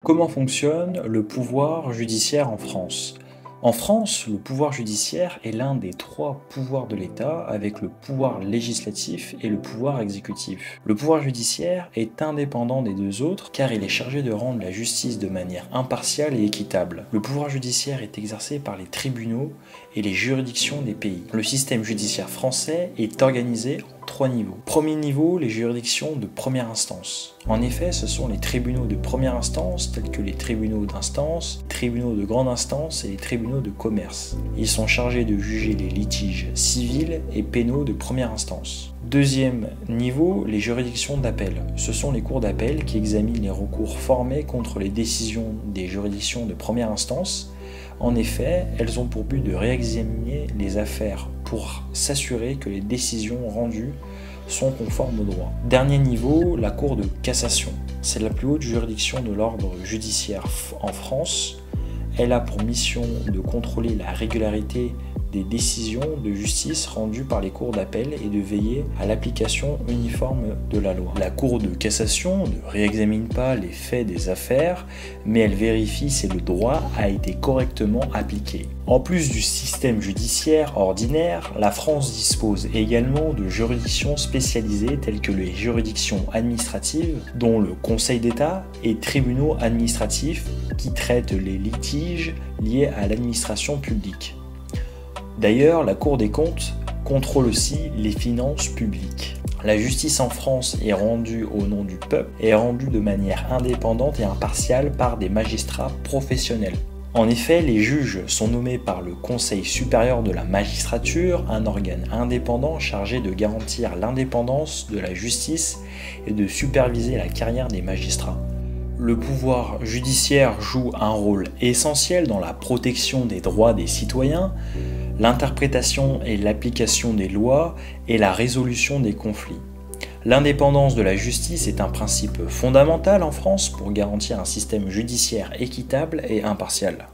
Comment fonctionne le pouvoir judiciaire en France? En France, le pouvoir judiciaire est l'un des 3 pouvoirs de l'État avec le pouvoir législatif et le pouvoir exécutif. Le pouvoir judiciaire est indépendant des 2 autres car il est chargé de rendre la justice de manière impartiale et équitable. Le pouvoir judiciaire est exercé par les tribunaux et les juridictions des pays. Le système judiciaire français est organisé en 3 niveaux. Premier niveau, les juridictions de première instance. En effet, ce sont les tribunaux de première instance tels que les tribunaux d'instance, tribunaux de grande instance et les tribunaux de commerce. Ils sont chargés de juger les litiges civils et pénaux de première instance. Deuxième niveau, les juridictions d'appel. Ce sont les cours d'appel qui examinent les recours formés contre les décisions des juridictions de première instance. En effet, elles ont pour but de réexaminer les affaires pour s'assurer que les décisions rendues sont conformes au droit. Dernier niveau, la Cour de cassation. C'est la plus haute juridiction de l'ordre judiciaire en France. Elle a pour mission de contrôler la régularité des décisions de justice rendues par les cours d'appel et de veiller à l'application uniforme de la loi. La Cour de cassation ne réexamine pas les faits des affaires, mais elle vérifie si le droit a été correctement appliqué. En plus du système judiciaire ordinaire, la France dispose également de juridictions spécialisées telles que les juridictions administratives, dont le Conseil d'État, et tribunaux administratifs qui traitent les litiges liés à l'administration publique. D'ailleurs, la Cour des comptes contrôle aussi les finances publiques. La justice en France est rendue au nom du peuple et est rendue de manière indépendante et impartiale par des magistrats professionnels. En effet, les juges sont nommés par le Conseil supérieur de la magistrature, un organe indépendant chargé de garantir l'indépendance de la justice et de superviser la carrière des magistrats. Le pouvoir judiciaire joue un rôle essentiel dans la protection des droits des citoyens, l'interprétation et l'application des lois et la résolution des conflits. L'indépendance de la justice est un principe fondamental en France pour garantir un système judiciaire équitable et impartial.